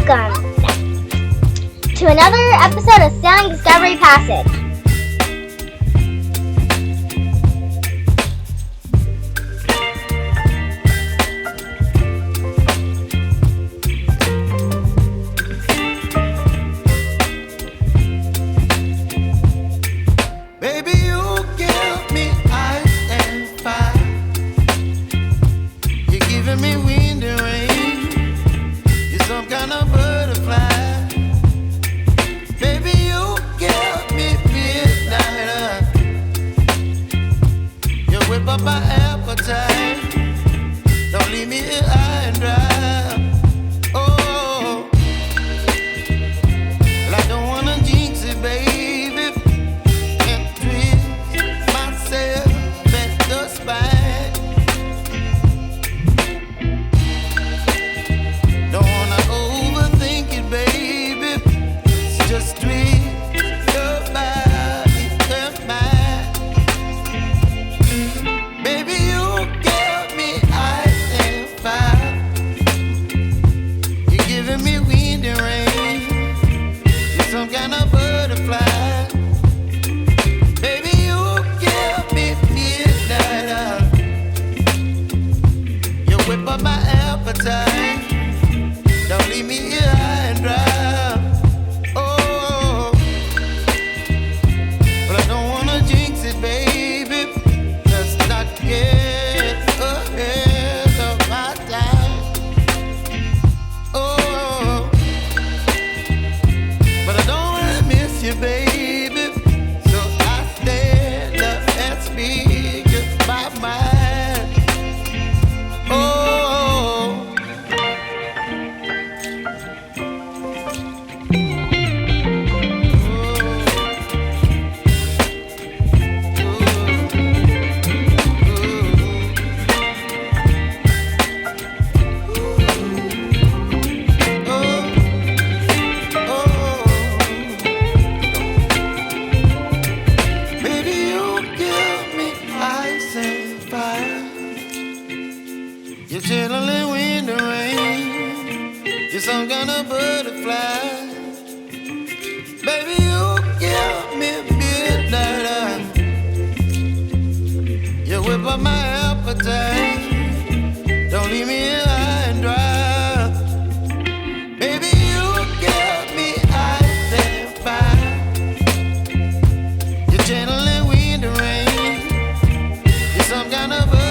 welcome to another episode of Sailing Discovery Passage.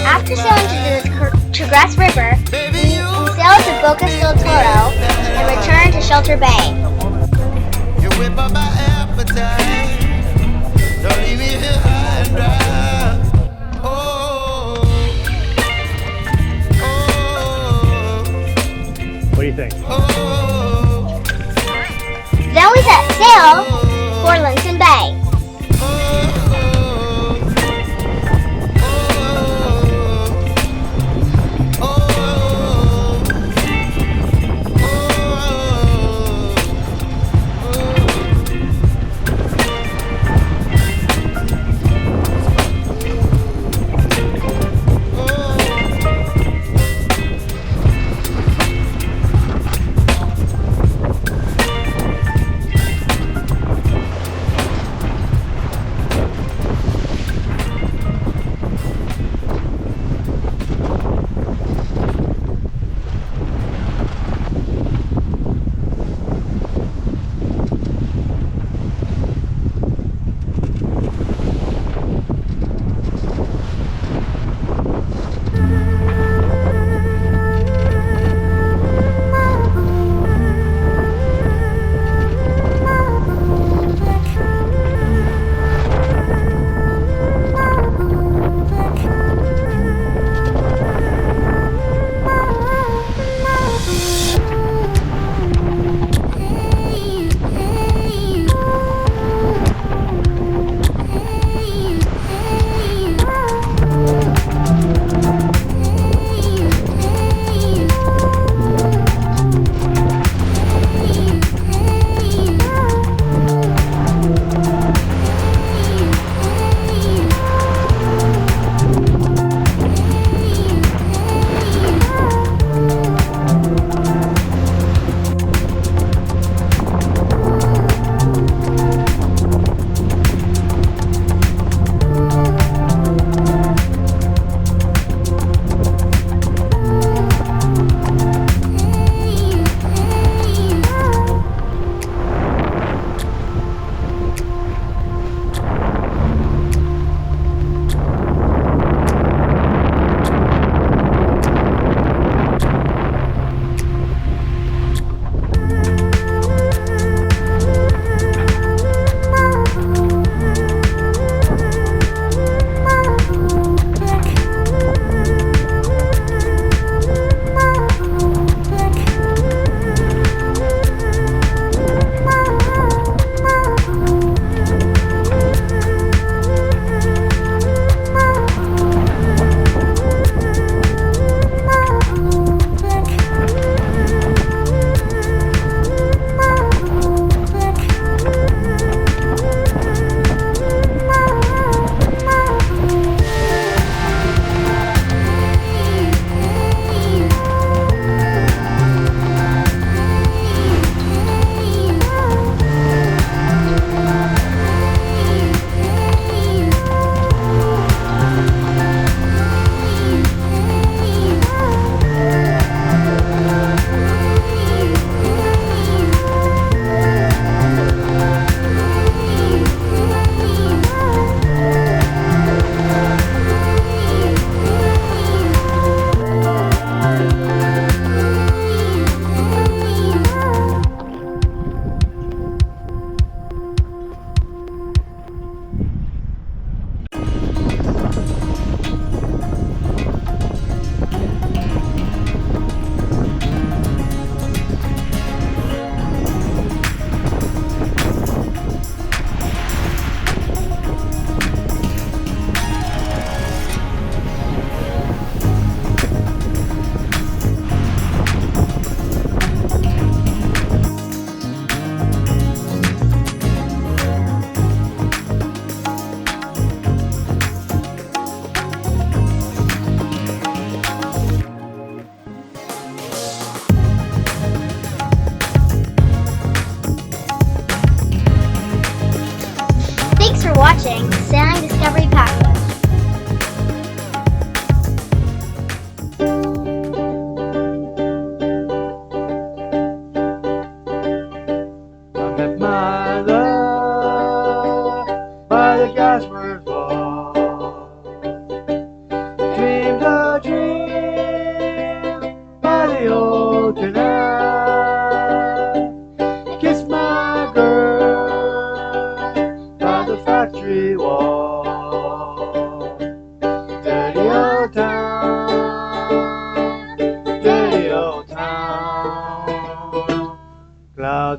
After sailing to the Chagres River, we sailed to Boca del Toro and returned to Shelter Bay. You whip up my appetite. Don't leave me here high and dry. Oh, What do you think? Then we set sail for Lincoln Bay.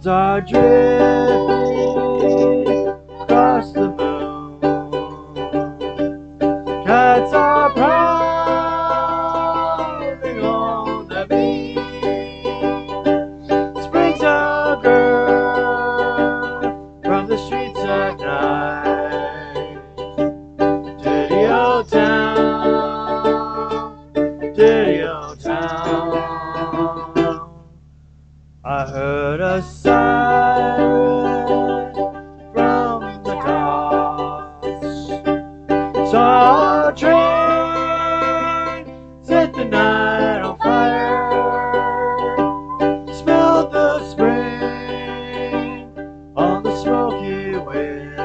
Clouds are drifting across the moon. Cats are prowling on the beach. Springs a girl from the streets at night. Dirty old town, dirty old town. I heard a siren from the docks. Saw a train set the night on fire. Smelled the spring on the smoky wind.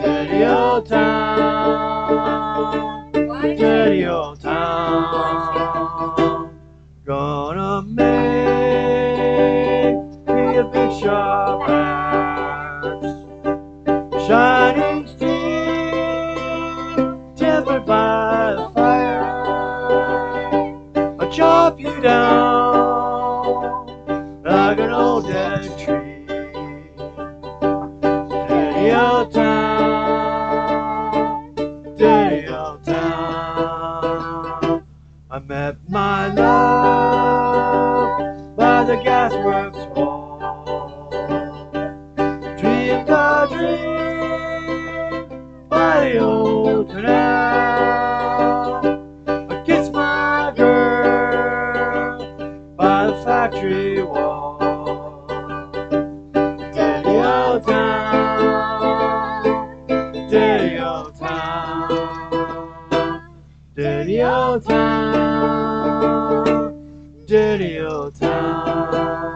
Dirty old town, dirty old town. Gonna make me a big sharp axe, shining steel, tempered by the fire. I'll chop you down like an old dead tree. Dirty old town, dirty old town. I met my love by the gasworks wall. Dreamed a dream by the old canal. I kissed my girl by the factory wall. Dirty old town, dirty old town, dirty old town, dirty old town.